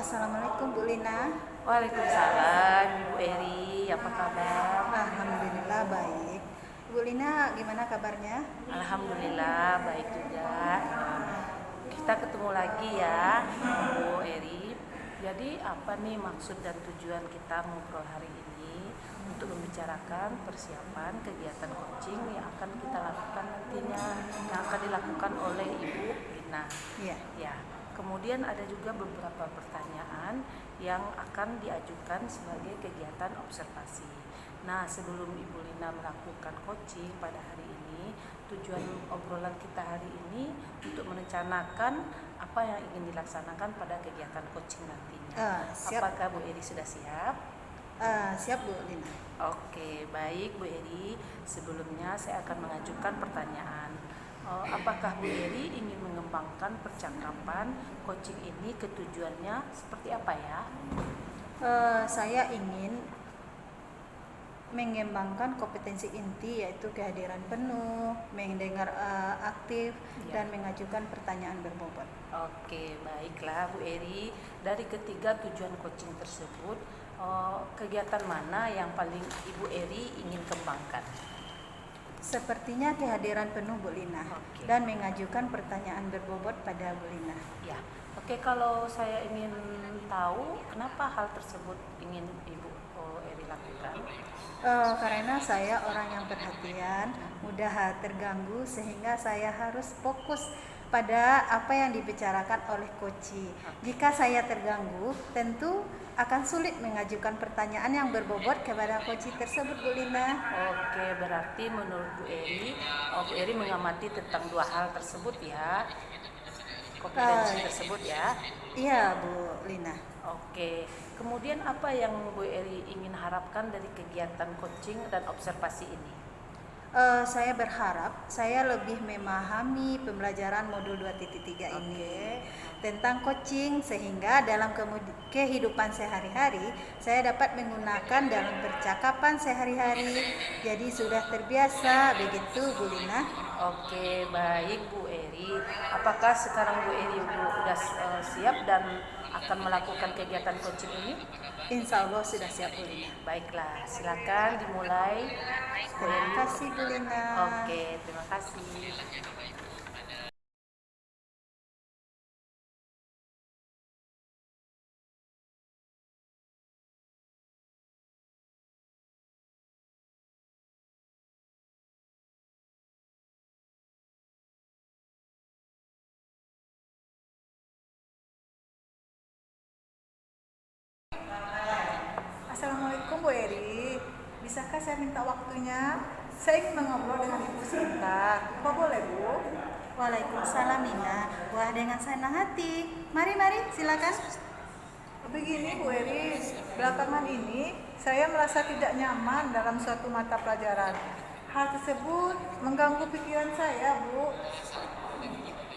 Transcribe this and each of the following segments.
Assalamualaikum Bu Lina. Waalaikumsalam, Ibu Eri, apa kabar? Alhamdulillah baik. Bu Lina, gimana kabarnya? Alhamdulillah baik juga. Kita ketemu lagi ya, Bu Eri. Jadi apa nih maksud dan tujuan kita ngobrol hari ini untuk membicarakan persiapan kegiatan coaching yang akan kita lakukan nantinya, yang akan dilakukan oleh Ibu Lina. Iya. Ya. Kemudian ada juga beberapa pertanyaan yang akan diajukan sebagai kegiatan observasi. Nah, sebelum Ibu Lina melakukan coaching pada hari ini, tujuan obrolan kita hari ini untuk merencanakan apa yang ingin dilaksanakan pada kegiatan coaching nantinya. Siap. Apakah Bu Eri sudah siap? Siap Bu Lina. Oke, baik Bu Eri. Sebelumnya saya akan mengajukan pertanyaan. Apakah Bu Eri ingin mengembangkan percakapan coaching ini, ketujuannya seperti apa ya? Saya ingin mengembangkan kompetensi inti, yaitu kehadiran penuh, mendengar aktif, dan mengajukan pertanyaan berbobot. Oke, baiklah Bu Eri. Dari ketiga tujuan coaching tersebut, kegiatan mana yang paling Ibu Eri ingin kembangkan? Sepertinya kehadiran penuh Bu Lina, dan mengajukan pertanyaan berbobot pada Bu Lina. Ya, oke. Kalau saya ingin tahu kenapa hal tersebut ingin Ibu Eri lakukan? Karena saya orang yang perhatian, mudah terganggu, sehingga saya harus fokus pada apa yang dibicarakan oleh coach. Jika saya terganggu, tentu akan sulit mengajukan pertanyaan yang berbobot kepada coach tersebut, Bu Lina. Oke, berarti menurut Bu Eri mengamati tentang dua hal tersebut ya, kompetensi tersebut ya. Iya Bu Lina. Oke, kemudian apa yang Bu Eri ingin harapkan dari kegiatan coaching dan observasi ini? Saya berharap saya lebih memahami pembelajaran modul 2.3 ini tentang coaching, sehingga dalam kehidupan sehari-hari saya dapat menggunakan dalam percakapan sehari-hari. Jadi sudah terbiasa, begitu Bu Lina. Oke, baik Bu Eri. Apakah sekarang Bu Eri sudah siap dan akan melakukan kegiatan coaching ini? Insya Allah sudah siap Bu Lina. Baiklah, silakan dimulai. Terima kasih Bu Lina. Oke, terima kasih. Assalamualaikum Bu Eri, bisakah saya minta waktunya? Saya ingin mengobrol dengan Ibu sebentar. Apa boleh Bu? Waalaikumsalam Nina. Wah, dengan senang hati. Mari silakan. Begini Bu Eri, belakangan ini saya merasa tidak nyaman dalam suatu mata pelajaran. Hal tersebut mengganggu pikiran saya Bu.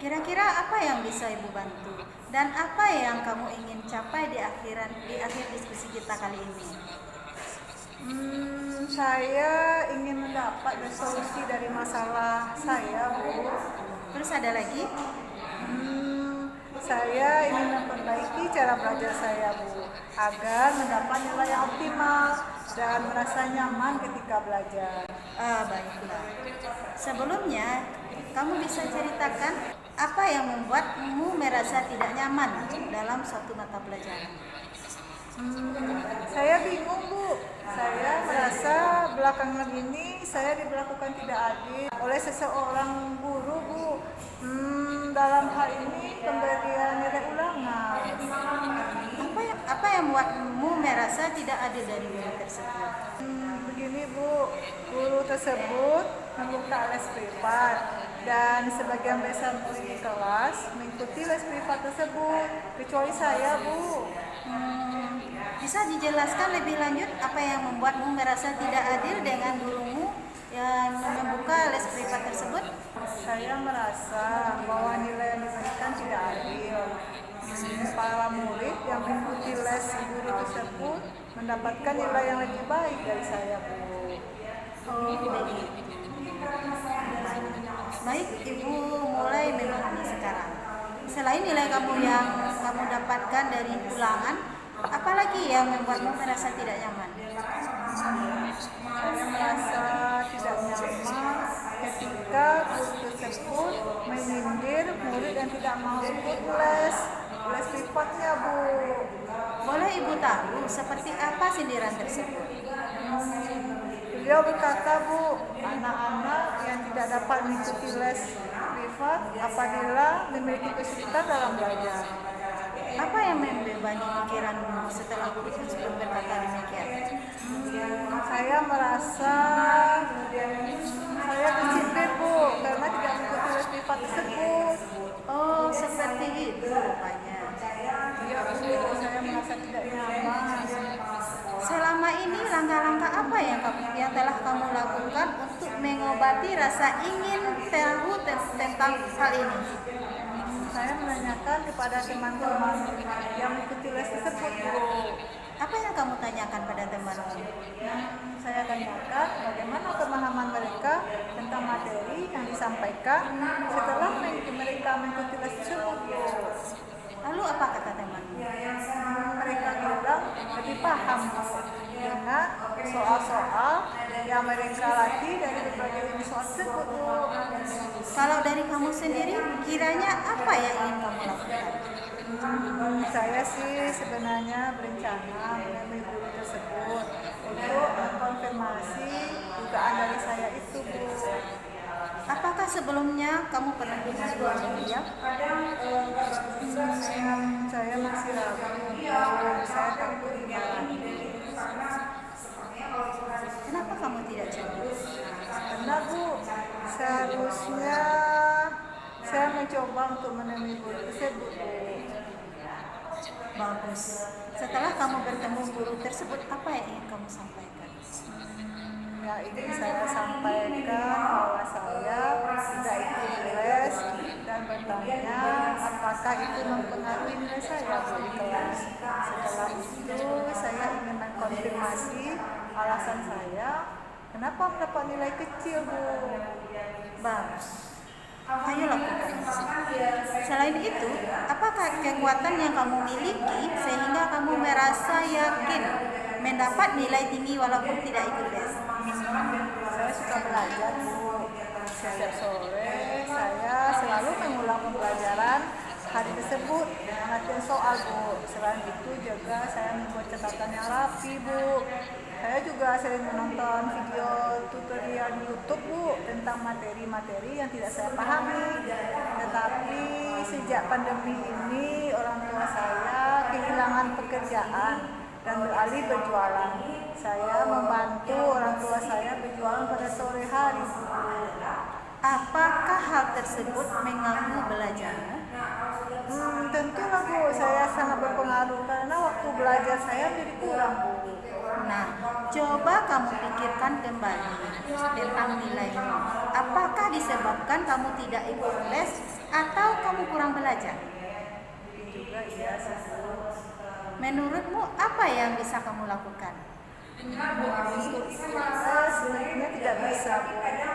Kira-kira apa yang bisa Ibu bantu? Dan apa yang kamu ingin capai di akhir diskusi kita kali ini? Saya ingin mendapat solusi dari masalah saya Bu. Terus ada lagi? Saya ingin memperbaiki cara belajar saya Bu, agar mendapat nilai yang optimal dan merasa nyaman ketika belajar. Baiklah. Sebelumnya, kamu bisa ceritakan apa yang membuatmu merasa tidak nyaman dalam suatu mata pelajaran? Saya bingung Bu. Saya merasa belakangan ini saya diperlakukan tidak adil oleh seseorang guru Bu. Dalam hal ini pemberian nilai ulangan. Apa yang membuatmu merasa tidak adil dari guru tersebut? Begini Bu, guru tersebut membuka les privat dan sebagian besar murid di kelas mengikuti les privat tersebut, kecuali saya Bu. Bisa dijelaskan lebih lanjut apa yang membuatmu merasa tidak adil dengan gurumu yang membuka les privat tersebut? Saya merasa bahwa nilai yang diberikan tidak adil. Para murid yang mengikuti les guru tersebut mendapatkan nilai yang lebih baik dari saya Bu. Baik, Ibu mulai memahami sekarang. Selain nilai kamu yang kamu dapatkan dari ulangan, apalagi yang membuatmu merasa tidak nyaman? Saya merasa tidak nyaman ketika guru tersebut menyindir murid yang tidak mau ikut les privatnya, Bu. Boleh Ibu tahu seperti apa sindiran tersebut? Beliau berkata, Bu, anak-anak yang tidak dapat mengikuti les privat apabila memiliki kesulitan dalam belajar. Apa yang membebani pikiranmu setelah guru tersebut berkata demikian? Saya merasa saya tersindir, Bu, karena tidak mengikuti les privat tersebut. Oh, seperti itu rupanya. Ya, Bu, saya merasa tidak nyaman. Selama ini langkah-langkah apa yang telah kamu lakukan untuk mengobati rasa ingin tahu tentang hal ini? Saya menanyakan kepada teman-teman yang mengikuti les tersebut, Bu. Apa yang kamu tanyakan pada temanmu? Saya tanyakan bagaimana pemahaman mereka tentang materi yang disampaikan setelah mereka mengikuti les tersebut, Bu. Lalu apa kata temanmu? Mereka bilang lebih paham, Bu, dengan soal-soal yang mereka latih dari berbagai jenis soal tersebut, Bu. Kalau dari kamu sendiri, kiranya apa yang ingin kamu lakukan? Saya sih sebenarnya berencana menemui guru tersebut untuk mengkonfirmasi dugaan dari saya itu, Bu. Apakah sebelumnya kamu pernah mengajukan beliau? Saya masih ragu, Bu. Saya takut Kenapa kamu tidak coba? karena, Bu, seharusnya saya mencoba untuk menemui guru tersebut, Bu. Bagus. Setelah kamu bertemu guru tersebut, apa yang ingin kamu sampaikan? Ya, ini saya sampaikan bahwa saya tidak ikut les dan bertanya apakah itu mempengaruhi nilai saya, Bu, di kelas. Setelah itu saya ingin mengkonfirmasi alasan saya kenapa mendapat nilai kecil, Bu. Bagus. Ayo lakukan. Selain itu, apakah kekuatan yang kamu miliki sehingga kamu merasa yakin mendapat nilai tinggi walaupun tidak ikut les? Saya suka belajar, Bu. Setiap sore saya selalu mengulang pembelajaran hari tersebut, latihan soal, Bu. Selain itu juga saya membuat catatan yang rapi, Bu. Saya juga sering menonton video tutorial di YouTube, Bu, tentang materi-materi yang tidak saya pahami. Tetapi sejak pandemi ini orang tua saya kehilangan pekerjaan dan beralih berjualan. Saya membantu orang tua saya berjualan pada sore hari, Bu. Apakah hal tersebut mengganggu belajarmu? Tentulah, Bu, saya sangat berpengaruh karena waktu belajar saya jadi kurang, Bu. Nah, coba kamu pikirkan kembali tentang nilaimu. Apakah disebabkan kamu tidak ikut les atau kamu kurang belajar? Juga iya sih, Bu. Menurutmu apa yang bisa kamu lakukan? Untuk ikut les sebenarnya tidak bisa, Bu, karena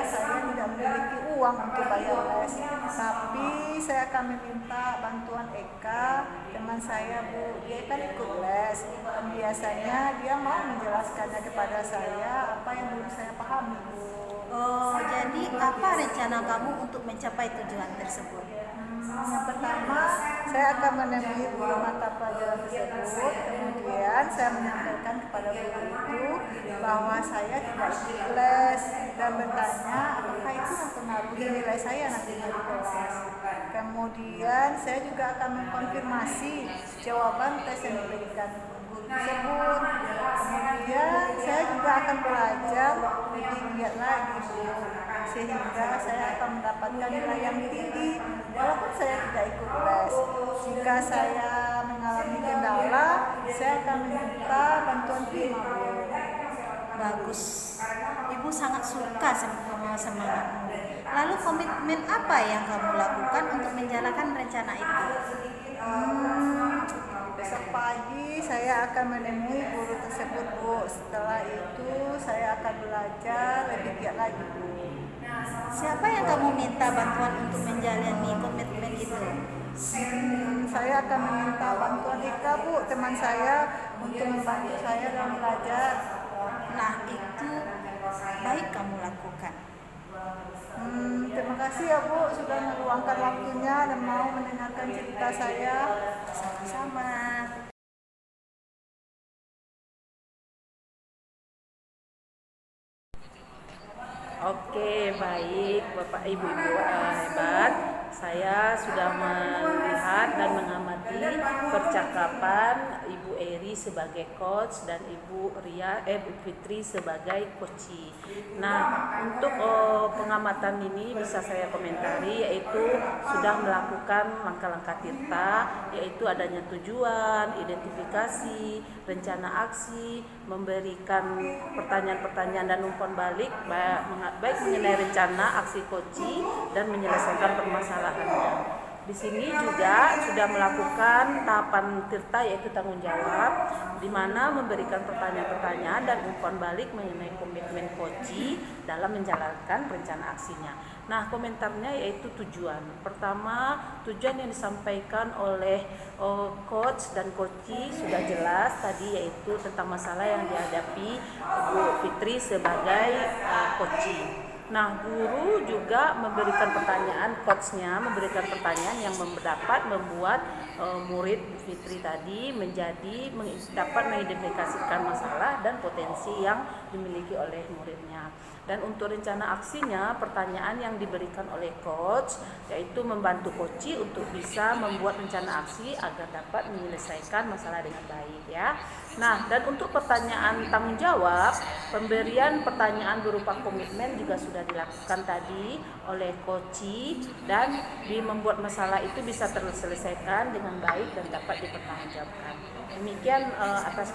saya tidak memiliki uang untuk bayar les. Tapi saya akan meminta bantuan Eka, teman saya, Bu. Dia kan ikut les dan biasanya dia mau menjelaskannya kepada saya apa yang belum saya pahami, Bu. Oh, jadi apa rencana kamu untuk mencapai tujuan tersebut? Yang pertama, saya akan menemui guru mata pelajaran tersebut. Kemudian saya menyampaikan kepada guru itu bahwa saya tidak ikut les dan bertanya apakah itu mempengaruhi nilai saya nantinya di kelas. Kemudian saya juga akan mengkonfirmasi jawaban tes yang diberikan guru tersebut. Kemudian saya juga akan belajar lebih giat lagi, Bu, sehingga saya akan mendapatkan nilai yang tinggi walaupun saya tidak ikut les. Jika saya mengalami kendala, saya akan meminta bantuan tim, Bu. Bagus. Ibu sangat suka sama semangatmu. Lalu komitmen apa yang kamu lakukan untuk menjalankan rencana itu? Besok pagi saya akan menemui guru tersebut, Bu. Setelah itu saya akan belajar lebih giat lagi, Bu. Siapa yang kamu minta bantuan untuk menjalani komitmen itu? Saya akan meminta bantuan Ika, Bu, teman saya, untuk membantu saya dalam belajar. Nah, itu baik kamu lakukan. Terima kasih ya, Bu, sudah meluangkan waktunya dan mau mendengarkan cerita saya. Sama-sama. Oke, baik Bapak Ibu-ibu hebat. Saya sudah melihat dan mengamati percakapan Ibu Eri sebagai coach dan Ibu Fitri sebagai coach. Nah, untuk pengamatan ini bisa saya komentari, yaitu sudah melakukan langkah-langkah tirta, yaitu adanya tujuan, identifikasi, rencana aksi, memberikan pertanyaan-pertanyaan dan umpan balik baik mengenai rencana aksi koci dan menyelesaikan permasalahannya. Di sini juga sudah melakukan tahapan tirta, yaitu tanggung jawab, di mana memberikan pertanyaan-pertanyaan dan umpan balik mengenai komitmen koci dalam menjalankan rencana aksinya. Nah, komentarnya yaitu tujuan. Pertama, tujuan yang disampaikan oleh coach dan koci sudah jelas tadi, yaitu tentang masalah yang dihadapi Bu Fitri sebagai koci. Nah, guru juga memberikan pertanyaan, coachnya memberikan pertanyaan yang dapat membuat murid Fitri tadi dapat mengidentifikasikan masalah dan potensi yang dimiliki oleh muridnya. Dan untuk rencana aksinya, pertanyaan yang diberikan oleh coach yaitu membantu coach untuk bisa membuat rencana aksi agar dapat menyelesaikan masalah dengan baik, ya. Nah, dan untuk pertanyaan tanggung jawab, pemberian pertanyaan berupa komitmen juga sudah dilakukan tadi oleh coach dan membuat masalah itu bisa terselesaikan dengan baik dan dapat dipertanggungjawabkan. Demikian atas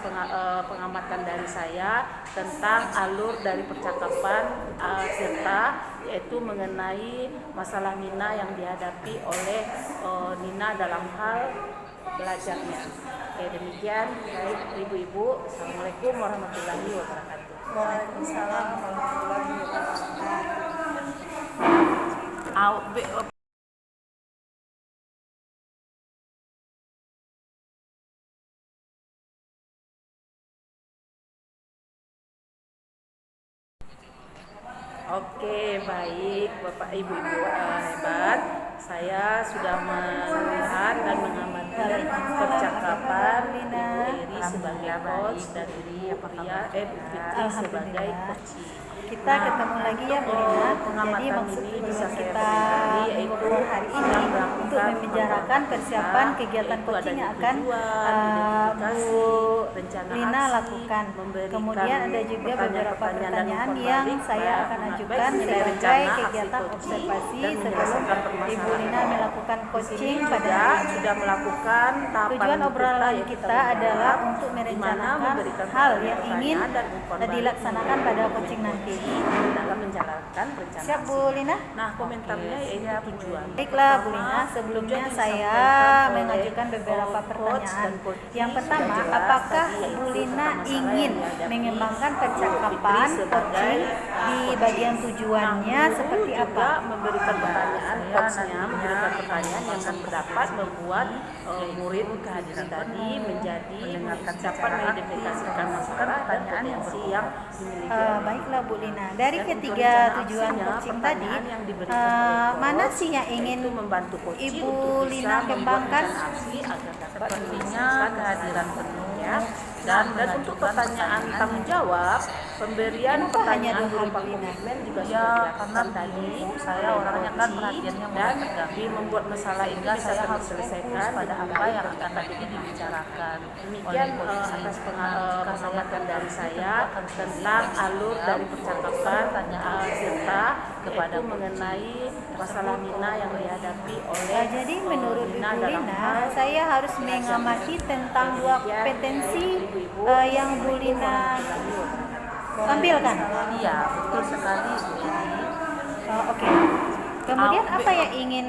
pengamatan dari saya tentang alur dari percakapan serta yaitu mengenai masalah Nina yang dihadapi oleh Nina dalam hal belajarnya. Oke, demikian. Baik ibu-ibu, Assalamualaikum warahmatullahi wabarakatuh. Waalaikumsalam warahmatullahi wabarakatuh. Oke, baik Bapak Ibu-ibu hebat. Saya sudah melihat dan mengamati percakapan Ibu Eri sebagai coach dan Ibu Fitri sebagai coach. Kita ketemu lagi ya Bu Lina. Jadi maksud kita yaitu hari ini untuk membicarakan persiapan kegiatan coaching yang akan Bu Lina lakukan. Kemudian ada juga beberapa pertanyaan yang saya akan ajukan sebagai kegiatan observasi sebelum Ibu Lina melakukan coaching pada hari ini. Sudah melakukan Tujuan obrolan kita adalah untuk merencanakan hal yang ingin dilaksanakan pada coaching nanti dalam menjalankan rencana. Siap Bu Lina? Nah, komentarnya yaitu tujuan. Baiklah Bu Lina, sebelumnya saya mengajukan beberapa pertanyaan. Yang pertama, apakah Bu Lina ingin mengembangkan percakapan coaching di bagian tujuannya seperti apa? Memberikan pertanyaan, coachnya memberikan pertanyaan yang akan dapat membuat murid kehadiran tadi dapat mengidentifikasikan masalah dan potensi yang dimiliki. Baiklah Bu Lina, dari ketiga tujuan coaching tadi, mana sih yang ingin Ibu Lina kembangkan? Sepertinya kehadiran penuhnya dan untuk pertanyaan tanggung jawab, pemberian pertanyaan berupa komitmen juga sudah dilakukan tadi. Saya orangnya kan perhatiannya dan membuat masalah ini bisa terselesaikan pada apa yang akan tadi dibicarakan. Demikian atas pengamatan dari saya tentang alur dari percakapan serta kepada mengenai masalah Nina yang dihadapi oleh Jadi menurut Bu Lina, saya harus mengamati tentang dua kompetensi yang Bu Lina tampilkan. Iya, betul sekali Bu Eri. Oke. Kemudian apa yang ingin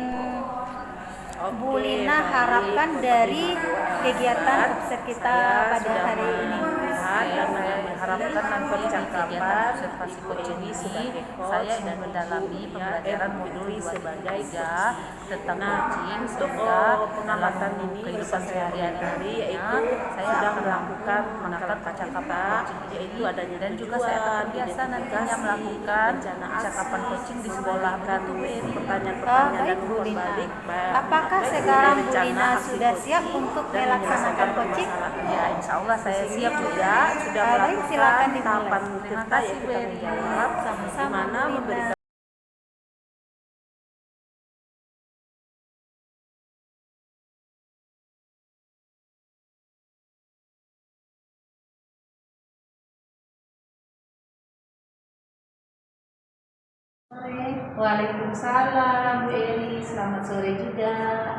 Bu Lina harapkan dari kegiatan observ kita pada hari ini? Dan harapkan nanti kegiatan observasi coaching ini saya ingin mendalami pembelajaran modul sebagai tentang coaching, sehingga pengamatan ini kehidupan sehari-hari yaitu saya sudah melakukan kata-kata yaitu adanya dan juga saya akan biasa nantinya melakukan percakapan coaching di sekolah begitu pertanyaan-pertanyaan dan Bu Lina. balik. Apakah sekarang Bu Lina sudah siap untuk melaksanakan coaching? Ya, insya Allah saya siap juga sudah Baik, silakan melakukan dimulai. tahapan kita yaitu tanggung jawab Sama-sama, di mana Bu Lina. memberikan. Waalaikumsalam Bu Eri, selamat sore juga.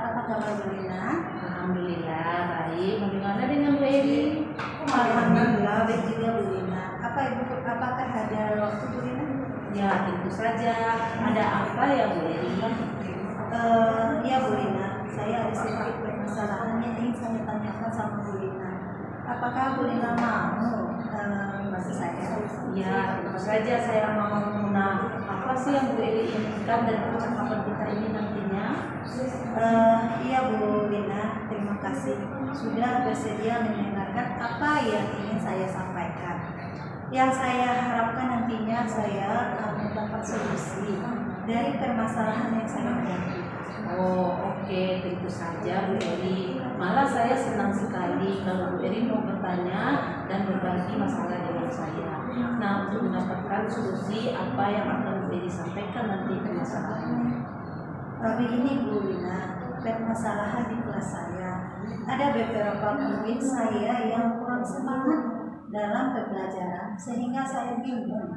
Apa kabar Bu Lina? Alhamdulillah baik. Bagaimana dengan Bu Eri? Alhamdulillah baik juga Bu Lina. Apakah ada waktu Bu Lina? Ya tentu saja. Ada apa ya Bu Eri? Ya Bu Lina, saya ada sedikit permasalahan yang ingin saya tanyakan sama Bu Lina. Apakah Bu Lina mau membantu saya? Ya tentu saja saya mau. Nah, apa sih yang Bu Eri inginkan dari percakapan kita ini nantinya? Iya Bu Lina, terima kasih sudah bersedia mendengarkan apa yang ingin saya sampaikan. Yang saya harapkan nantinya saya mendapat solusi dari permasalahan yang saya hadapi. Oh oke, tentu saja Bu Eri. Malah saya senang sekali kalau Bu Eri mau bertanya dan berbagi masalah dengan saya. Nah, untuk mendapatkan solusi apa yang akan Bu Eri sampaikan nanti permasalahannya. Begini Bu Lina, permasalahan di kelas saya ada beberapa murid saya yang kurang semangat dalam pembelajaran sehingga saya bingung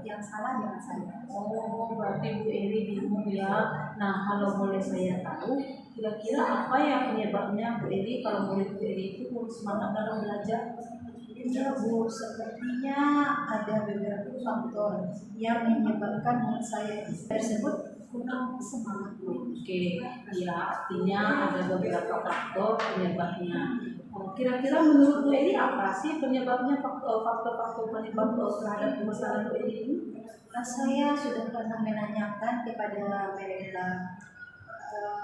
yang salah dengan saya. Oh, berarti Bu Eri bingung ya. Nah, kalau boleh saya tahu, kira-kira apa yang penyebabnya Bu Eri kalau murid Bu Eri itu kurang semangat dalam belajar? Iya Bu, sepertinya ada beberapa faktor yang menyebabkan murid saya tersebut kurang semangat Bu. Oke, ya artinya ada beberapa faktor penyebabnya. Kira-kira menurut Bu Eri apa sih penyebabnya faktor-faktor penyebab terhadap masalah Bu Eri ini? Saya sudah pernah menanyakan kepada mereka,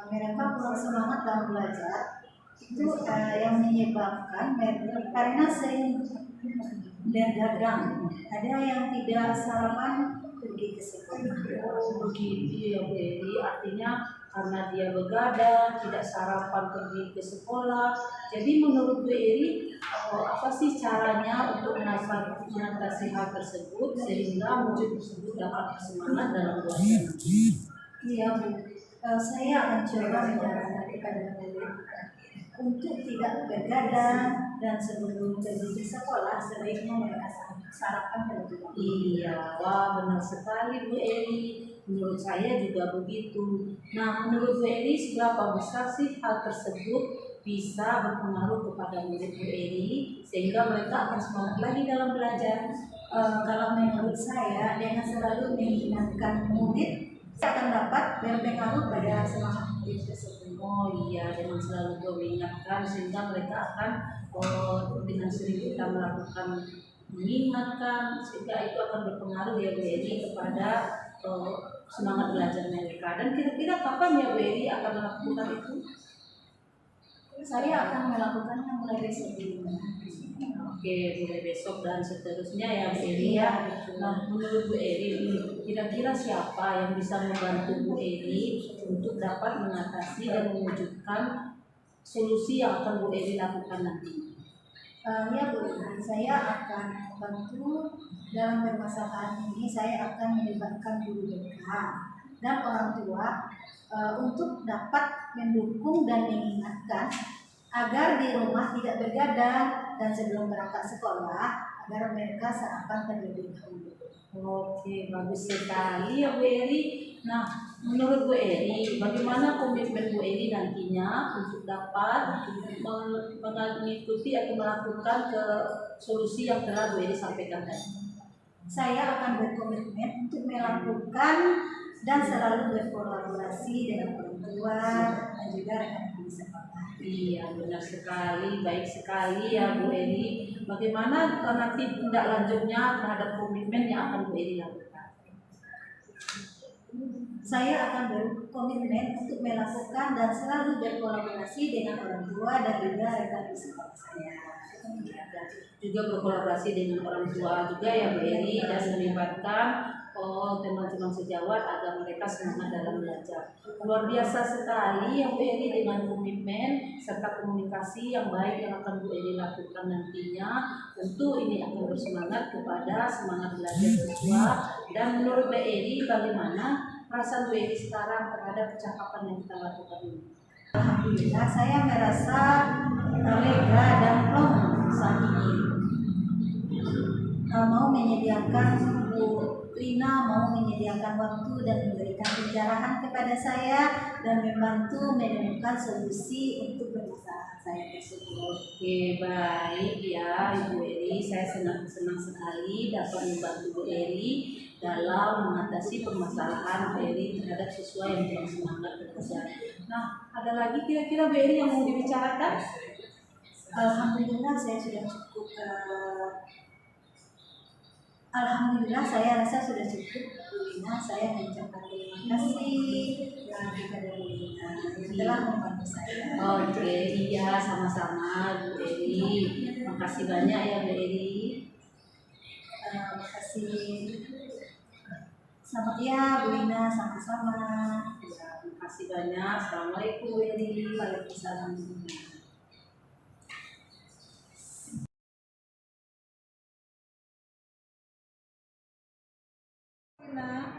mereka kurang semangat dalam belajar. Itu yang menyebabkan karena sering berdagang. Ada yang tidak sarapan pergi ke sekolah. Oh begitu ya Bu Eri, artinya karena dia begadang, tidak sarapan pergi ke sekolah. Jadi menurut Bu Eri, apa sih caranya untuk mengatasi hal tersebut sehingga murid tersebut dapat bersemangat dalam belajar? Iya Bu, saya akan coba menyarankan kepada murid untuk tidak begadang dan sebelum pergi ke sekolah sebaiknya mereka sarapan terlebih dahulu. Iya, wah benar sekali Bu Eri. Menurut saya juga begitu. Nah, menurut Bu Eri seberapa besar sih hal tersebut bisa berpengaruh kepada murid Bu Eri sehingga mereka akan semangat lagi dalam belajar? Kalau menurut saya dengan selalu mengingatkan murid akan dapat berpengaruh pada semangat murid tersebut. Oh iya, dengan selalu mengingatkan sehingga mereka akan dengan sering kita melakukan mengingatkan sehingga itu akan berpengaruh ya Bu Eri kepada semangat belajar mereka. Dan kira-kira kapan ya Bu Eri akan melakukan itu? Saya akan melakukannya mulai besok ini. Oke, mulai besok dan seterusnya ya Bu Eri ya. Nah, menurut Bu Eri, kira-kira siapa yang bisa membantu Bu Eri untuk dapat mengatasi dan mewujudkan solusi yang akan Bu Eri lakukan nanti? Ya Bu, saya akan bantu dalam permasalahan ini. Saya akan melibatkan guru BK dan orang tua untuk dapat mendukung dan mengingatkan agar di rumah tidak begadang dan sebelum berangkat sekolah agar mereka sarapan terlebih dahulu. Oke, bagus sekali ya Bu Eri. Nah, menurut Bu Eri, bagaimana komitmen Bu Eri nantinya untuk dapat mengikuti atau melakukan ke solusi yang telah Bu Eri sampaikan tadi? Saya akan berkomitmen untuk melakukan dan selalu berkolaborasi dengan orang tua dan juga rekan-rekan di sekolah. Iya, benar sekali, baik sekali ya Bu Eri. Bagaimana nanti tindak lanjutnya terhadap komitmen yang akan Bu Eri lakukan? Saya akan berkomitmen untuk melakukan dan selalu berkolaborasi dengan orang tua dan juga rekan usaha saya. Juga berkolaborasi dengan orang tua juga ya Bu Eri, dan melibatkan teman-teman sejawat agar mereka semangat dalam belajar. Luar biasa sekali ya Bu Eri, dengan komitmen serta komunikasi yang baik yang akan Bu Eri lakukan nantinya. Tentu ini akan bersemangat kepada semangat belajar siswa. Dan menurut Bu Eri, bagaimana perasaan Bu Eri sekarang terhadap percakapan yang kita lakukan ini? Alhamdulillah saya merasa lega dan plong saat ini. Mau menyediakan Bu Lina mau menyediakan waktu dan memberikan pencerahan kepada saya dan membantu menemukan solusi untuk permasalahan saya tersebut. Oke, baik ya Ibu Eri, saya senang sekali dapat membantu Bu Eri dalam mengatasi permasalahan Bu Eri terhadap siswa yang kurang semangat belajar. Nah, ada lagi kira-kira Bu Eri yang mau dibicarakan? Alhamdulillah saya sudah cukup. Alhamdulillah saya rasa sudah cukup Bu Lina. Saya mengucapkan terima kasih kepada Bu Lina yang telah membantu saya. Oke, iya sama-sama Bu Eri. Makasih banyak ya Bu Eri. Terima kasih. Sama ya Bu Lina, sama-sama. Ya, terima kasih banyak. Assalamualaikum Bu Eri. Waalaikumsalam.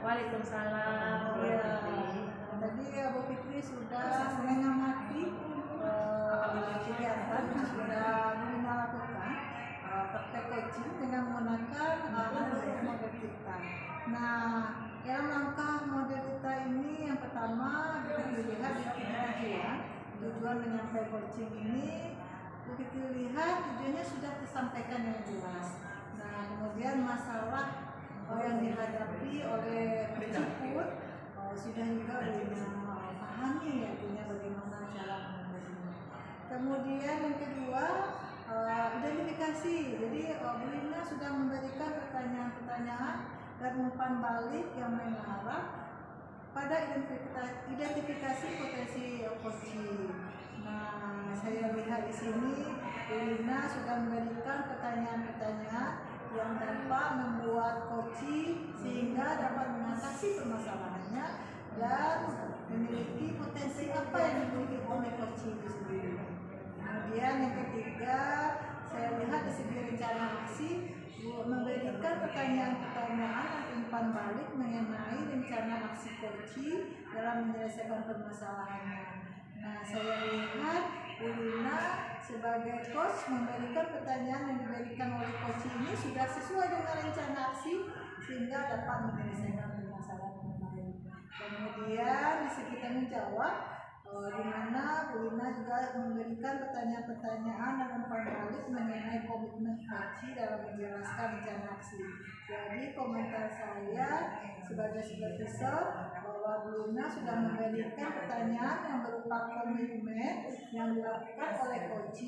Waalaikumsalam. Ya, tadi Bu Fitri sudah mengamati kegiatan yang sudah Lina lakukan praktek coaching dengan menggunakan model kita. Nah, dalam langkah model kita ini yang pertama dilihat di tujuan menyampaikan coaching ini. Begitu lihat tujuannya sudah tersampaikan dengan jelas. Nah, kemudian masalah yang dihadapi oleh penjemput sudah juga pahami artinya bagaimana cara mengatasinya. Kemudian yang kedua identifikasi. Jadi Bu Lina sudah memberikan pertanyaan-pertanyaan dan umpan balik yang mengarah pada identifikasi potensi coaching. Nah, saya lihat di sini Bu Lina sudah memberikan pertanyaan-pertanyaan yang dapat membuat coaching sehingga dapat mengatasi permasalahannya dan memiliki potensi apa yang dimiliki oleh coaching itu sendiri. Kemudian yang ketiga, saya lihat di segi rencana aksi memberikan pertanyaan-pertanyaan dan umpan balik mengenai rencana aksi coaching dalam menyelesaikan permasalahannya. Nah, saya lihat Bu Lina sebagai coach memberikan pertanyaan yang diberikan oleh coach ini sudah sesuai dengan rencana aksi sehingga dapat menyelesaikan permasalahan yang lain. Kemudian di segi tanggung jawab di mana Bu Lina juga memberikan pertanyaan-pertanyaan dan umpan balik mengenai komitmen coach dalam menjelaskan rencana aksi. Jadi komentar saya sebagai supervisor bahwa Bu Lina sudah memberikan pertanyaan yang berupa komitmen yang dilakukan oleh coach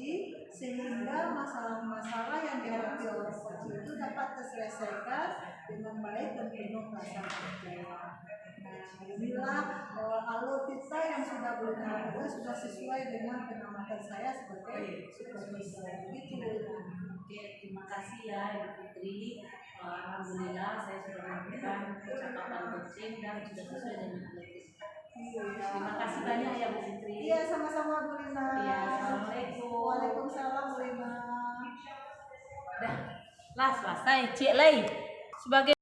sehingga masalah-masalah yang dihadapi oleh coach itu dapat terselesaikan dengan baik dan penuh rasa percaya. Nah, inilah alur kita yang sudah Bu Lina lakukan sudah sesuai dengan pengamatan saya sebagai supervisor. Begitu Bu Lina. Oke, terima kasih ya Ibu Fitri. Alhamdulillah saya sudah melakukan percakapan coaching dan sudah sesuai dengan analisis. Terima kasih banyak ya Bu Fitri. Iya, sama-sama Bu Lina. Iya, assalamualaikum. Waalaikumsalam Bu Lina. Dah, selesai Cik Lei. Sebagai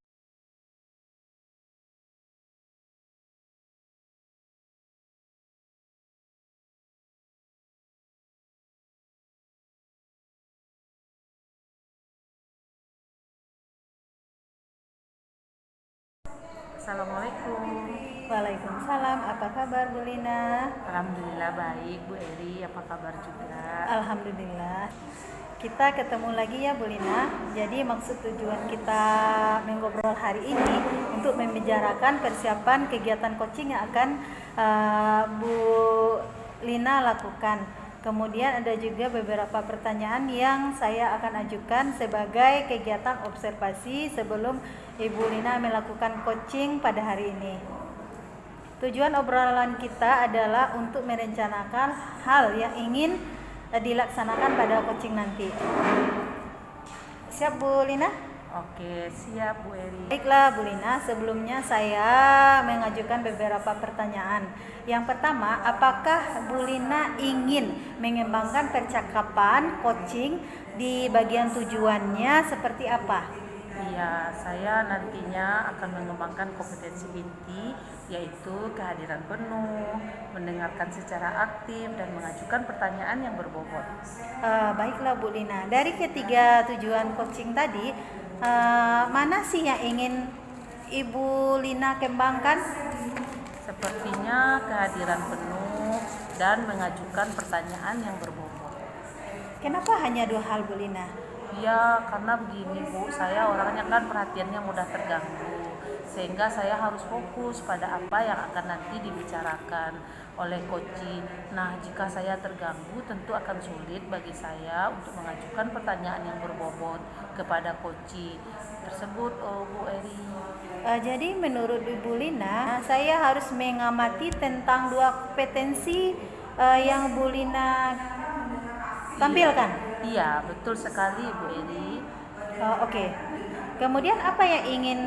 Assalamualaikum. Waalaikumsalam. Apa kabar Bu Lina? Alhamdulillah baik Bu Eri, apa kabar juga? Alhamdulillah. Kita ketemu lagi ya Bu Lina. Jadi maksud tujuan kita mengobrol hari ini untuk membicarakan persiapan kegiatan coaching yang akan Bu Lina lakukan. Kemudian ada juga beberapa pertanyaan yang saya akan ajukan sebagai kegiatan observasi sebelum Ibu Lina melakukan coaching pada hari ini. Tujuan obrolan kita adalah untuk merencanakan hal yang ingin dilaksanakan pada coaching nanti. Siap Bu Lina? Oke, siap Bu Eri. Baiklah Bu Lina, sebelumnya saya mengajukan beberapa pertanyaan. Yang pertama, apakah Bu Lina ingin mengembangkan percakapan coaching di bagian tujuannya seperti apa? Iya, saya nantinya akan mengembangkan kompetensi inti, yaitu kehadiran penuh, mendengarkan secara aktif, dan mengajukan pertanyaan yang berbobot. Baiklah Bu Lina, dari ketiga tujuan coaching tadi, mana sih yang ingin Ibu Lina kembangkan? Sepertinya kehadiran penuh dan mengajukan pertanyaan yang berbobot. Kenapa hanya 2 hal Bu Lina? Ya, karena begini Bu, saya orangnya kan perhatiannya mudah terganggu, sehingga saya harus fokus pada apa yang akan nanti dibicarakan oleh coaching. Nah, jika saya terganggu, tentu akan sulit bagi saya untuk mengajukan pertanyaan yang berbobot kepada coaching tersebut, Bu Eri. Jadi menurut Ibu Lina, saya harus mengamati tentang 2 kompetensi yang Bu Lina tampilkan. Iya, betul sekali Bu Eri. Oke. Kemudian apa yang ingin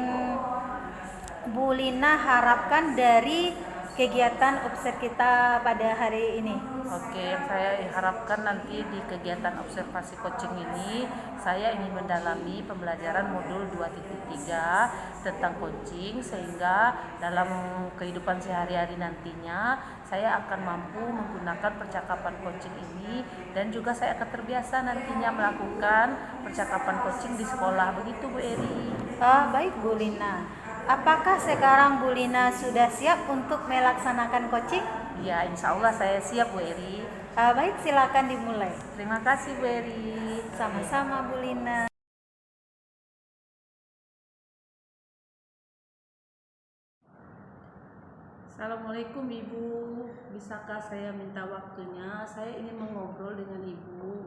Bu Lina harapkan dari kegiatan observ kita pada hari ini? Oke, yang saya harapkan nanti di kegiatan observasi coaching ini, saya ingin mendalami pembelajaran modul 2.3 tentang coaching, sehingga dalam kehidupan sehari-hari nantinya saya akan mampu menggunakan percakapan coaching ini, dan juga saya akan terbiasa nantinya melakukan percakapan coaching di sekolah. Begitu Bu Eri. Baik Bu Lina. Apakah sekarang Bu Lina sudah siap untuk melaksanakan coaching? Ya, insya Allah saya siap Bu Eri. Baik, silakan dimulai. Terima kasih Bu Eri. Sama-sama Bu Lina. Assalamualaikum Ibu, bisakah saya minta waktunya? Saya ingin mengobrol dengan Ibu.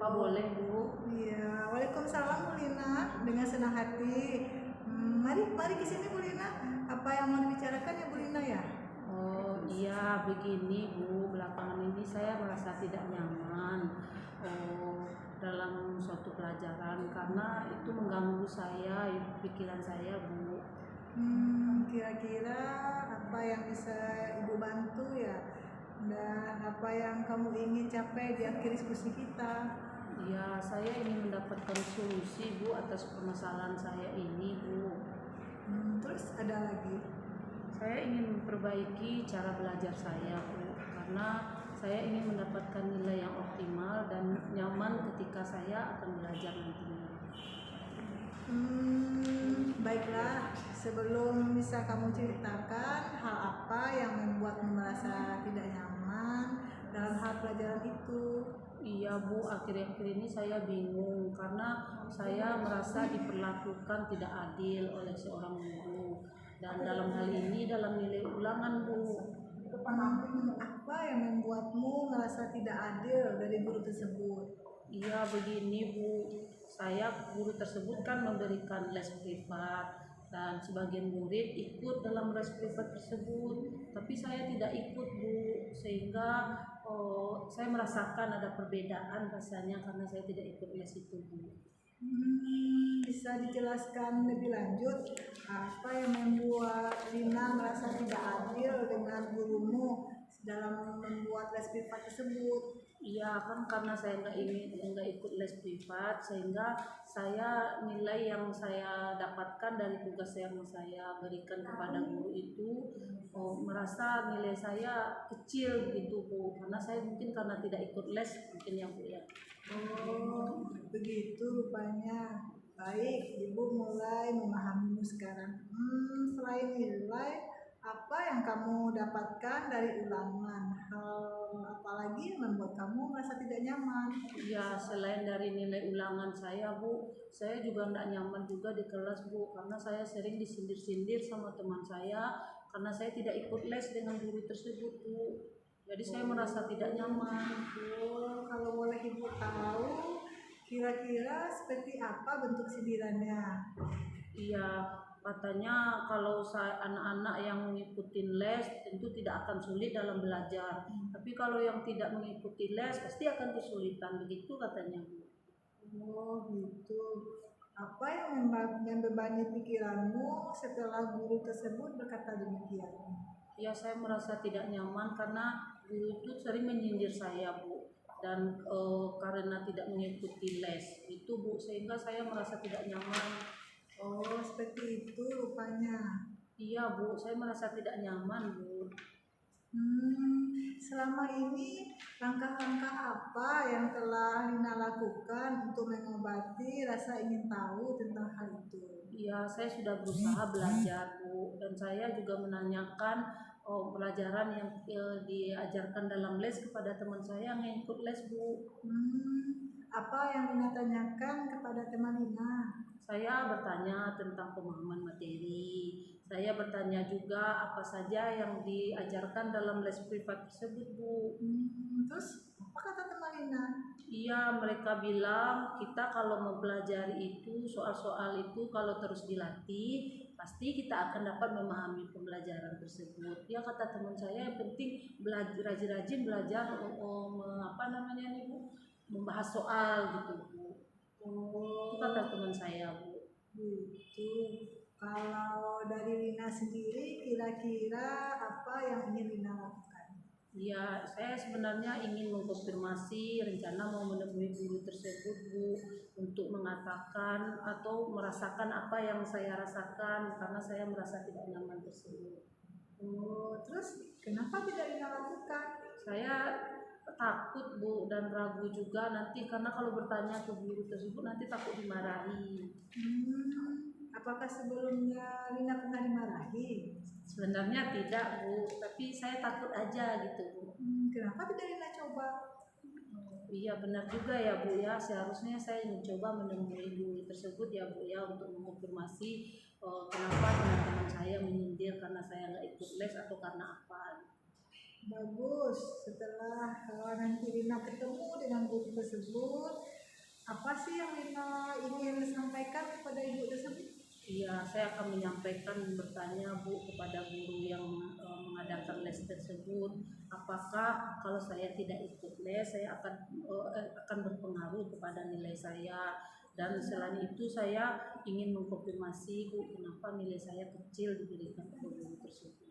Apa boleh Bu? Iya, waalaikumsalam Bu Lina, dengan senang hati. Mari ke sini Bu Lina. Apa yang mau dibicarakan ya Bu Lina ya? Oh iya, begini Bu, belakangan ini saya merasa tidak nyaman dalam suatu pelajaran, karena itu mengganggu saya, pikiran saya Bu. Kira-kira apa yang bisa Ibu bantu ya? Dan apa yang kamu ingin capai di akhir diskusi kita? Ya, saya ingin mendapatkan solusi Bu atas permasalahan saya ini Bu. Terus ada lagi? Saya ingin memperbaiki cara belajar saya Bu, karena saya ingin mendapatkan nilai yang optimal dan nyaman ketika saya akan belajar nantinya. Baiklah, sebelum bisa kamu ceritakan hal apa yang membuatmu merasa tidak nyaman dalam hal pelajaran itu? Iya Bu, akhir-akhir ini saya bingung karena saya merasa diperlakukan tidak adil oleh seorang guru, dan dalam hal ini dalam nilai ulangan Bu. Apa yang membuatmu merasa tidak adil dari guru tersebut? Iya begini Bu, guru tersebut kan memberikan les privat, dan sebagian murid ikut dalam les privat tersebut, tapi saya tidak ikut Bu, sehingga saya merasakan ada perbedaan rasanya karena saya tidak ikut les itu Bu. Bisa dijelaskan lebih lanjut apa yang membuat Lina merasa tidak adil dengan gurumu dalam membuat les privat tersebut? Iya kan, karena saya nggak ikut les privat, sehingga saya nilai yang saya dapatkan dari tugas yang saya berikan kepada guru itu merasa nilai saya kecil gitu Bu, karena saya mungkin karena tidak ikut les mungkin ya Bu ya. Oh, begitu rupanya. Baik, Ibu mulai memahamimu sekarang. Selain nilai, apa yang kamu dapatkan dari ulangan? Hal apa lagi yang membuat kamu merasa tidak nyaman? Ya, selain dari nilai ulangan saya Bu, saya juga tidak nyaman juga di kelas Bu, karena saya sering disindir-sindir sama teman saya karena saya tidak ikut les dengan guru tersebut Bu. Jadi saya merasa tidak nyaman. Oh, kalau boleh Ibu tahu, kira-kira seperti apa bentuk sindirannya? Iya, katanya kalau anak-anak yang mengikuti les tentu tidak akan sulit dalam belajar. Tapi kalau yang tidak mengikuti les pasti akan kesulitan, begitu katanya Bu. Oh, gitu. Apa yang membebani pikiranmu setelah guru tersebut berkata demikian? Ya, saya merasa tidak nyaman karena guru itu sering menyindir saya Bu, dan karena tidak mengikuti les itu Bu, sehingga saya merasa tidak nyaman. Oh, seperti itu rupanya. Iya Bu, saya merasa tidak nyaman Bu. Selama ini langkah-langkah apa yang telah Lina lakukan untuk mengobati rasa ingin tahu tentang hal itu? Iya, saya sudah berusaha belajar Bu, dan saya juga menanyakan pelajaran yang diajarkan dalam les kepada teman saya yang ikut les Bu. Apa yang Lina tanyakan kepada teman Lina? Saya bertanya tentang pemahaman materi. Saya bertanya juga apa saja yang diajarkan dalam les privat tersebut Bu. Terus apa kata teman Lina? Iya, mereka bilang kita kalau mempelajari itu soal-soal itu kalau terus dilatih pasti kita akan dapat memahami pembelajaran tersebut. Ya, kata teman saya, yang penting belajar, rajin-rajin belajar membahas soal gitu Bu. Itu kata teman saya Bu. Gitu. Kalau dari Lina sendiri, kira-kira apa yang ingin Lina lakukan? Ya, saya sebenarnya ingin mengkonfirmasi rencana mau menemui guru tersebut Bu, untuk mengatakan atau merasakan apa yang saya rasakan karena saya merasa tidak nyaman tersebut. Oh, terus kenapa tidak Lina lakukan? Saya takut Bu, dan ragu juga nanti karena kalau bertanya ke guru tersebut nanti takut dimarahi. Apakah sebelumnya Lina pernah dimarahi? Sebenarnya tidak Bu, tapi saya takut aja gitu Bu. Kenapa tidak Lina coba? Iya, benar juga ya Bu ya, seharusnya saya mencoba menemui guru tersebut ya Bu ya, untuk mengonfirmasi kenapa teman-teman saya menyindir karena saya nggak ikut les atau karena apa. Bagus, setelah nanti Lina ketemu dengan guru tersebut, apa sih yang Lina ingin sampaikan kepada ibu tersebut? Iya, saya akan menyampaikan, bertanya Bu kepada guru yang mengadakan les tersebut, apakah kalau saya tidak ikut les saya akan berpengaruh kepada nilai saya, dan selain itu saya ingin mengkonfirmasi Bu kenapa nilai saya kecil diberikan ke guru tersebut.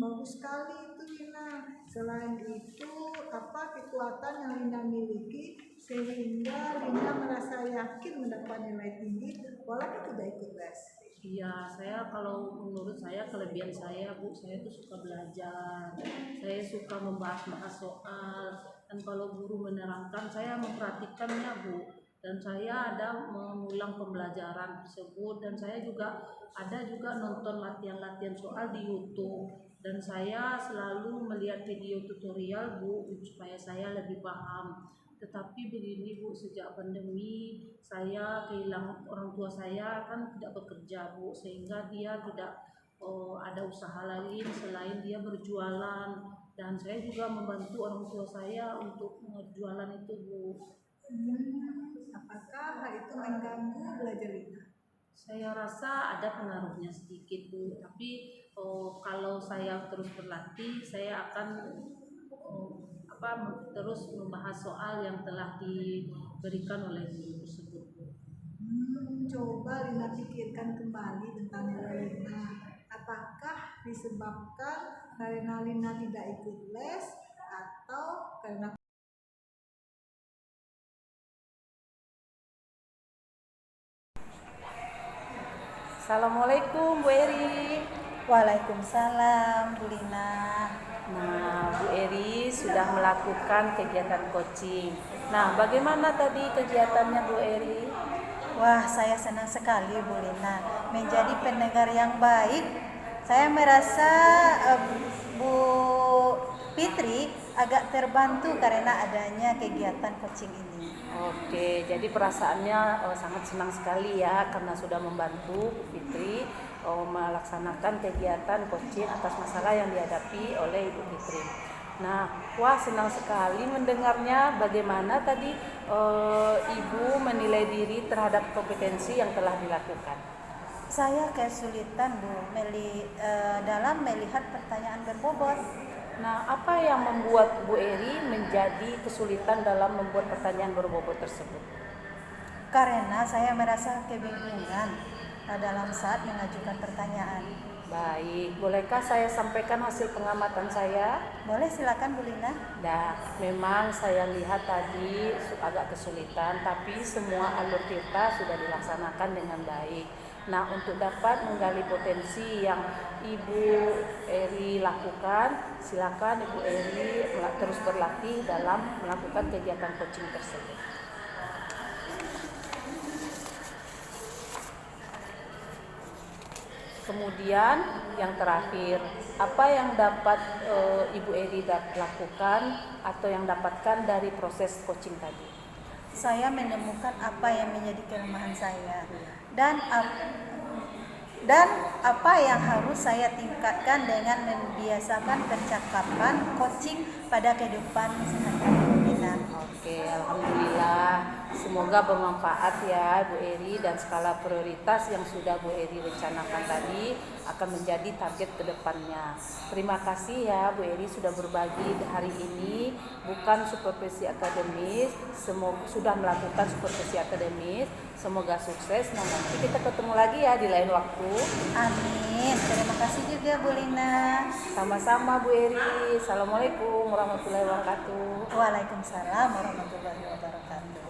Bagus sekali itu Lina. Selain itu, apa kekuatan yang Lina miliki sehingga Lina merasa yakin mendapat nilai tinggi walaupun tidak ikut les? Iya, saya kalau menurut saya kelebihan saya Bu, saya tuh suka belajar, saya suka membahas soal, dan kalau guru menerangkan saya memperhatikannya Bu, dan saya ada mengulang pembelajaran tersebut, dan saya juga nonton latihan-latihan soal di YouTube, dan saya selalu melihat video tutorial Bu supaya saya lebih paham. Tetapi begini Bu, sejak pandemi saya kehilangan orang tua saya, kan tidak bekerja Bu, sehingga dia tidak ada usaha lain selain dia berjualan, dan saya juga membantu orang tua saya untuk jualan itu Bu. Apakah hal itu mengganggu belajar Lina? Saya rasa ada pengaruhnya sedikit Bu, tapi kalau saya terus berlatih saya akan terus membahas soal yang telah diberikan oleh guru tersebut. Coba Lina pikirkan kembali tentang nilai Lina. Apakah disebabkan karena Lina tidak ikut les atau karena Assalamualaikum Bu Eri. Waalaikumsalam Bu Lina. Nah, Bu Eri sudah melakukan kegiatan coaching. Nah, bagaimana tadi kegiatannya Bu Eri? Wah, saya senang sekali Bu Lina menjadi pendengar yang baik. Saya merasa Bu Fitri agak terbantu karena adanya kegiatan coaching ini. Oke, jadi perasaannya sangat senang sekali ya karena sudah membantu Bu Fitri melaksanakan kegiatan coaching atas masalah yang dihadapi oleh Ibu Fitri. Nah, wah senang sekali mendengarnya. Bagaimana tadi Ibu menilai diri terhadap kompetensi yang telah dilakukan? Saya kesulitan Bu dalam melihat pertanyaan berbobot. Nah, apa yang membuat Bu Eri menjadi kesulitan dalam membuat pertanyaan berbobot tersebut? Karena saya merasa kebingungan dalam saat mengajukan pertanyaan. Baik, bolehkah saya sampaikan hasil pengamatan saya? Boleh, silakan Bu Lina. Nah, memang saya lihat tadi agak kesulitan, tapi semua alur tirta sudah dilaksanakan dengan baik. Nah, untuk dapat menggali potensi yang Ibu Eri lakukan, silakan Ibu Eri terus berlatih dalam melakukan kegiatan coaching tersebut. Kemudian yang terakhir, apa yang dapat Ibu Eri lakukan atau yang dapatkan dari proses coaching tadi? Saya menemukan apa yang menjadi kelemahan saya dan apa yang harus saya tingkatkan dengan membiasakan percakapan coaching pada kehidupan sehari-hari. Oke, alhamdulillah. Semoga bermanfaat ya Bu Eri, dan skala prioritas yang sudah Bu Eri rencanakan tadi akan menjadi target ke depannya. Terima kasih ya Bu Eri sudah berbagi hari ini, bukan supervisi akademis, sudah melakukan supervisi akademis. Semoga sukses. Nah, nanti kita ketemu lagi ya di lain waktu. Amin. Terima kasih juga Bu Lina. Sama-sama Bu Eri. Assalamualaikum warahmatullahi wabarakatuh. Waalaikumsalam warahmatullahi wabarakatuh.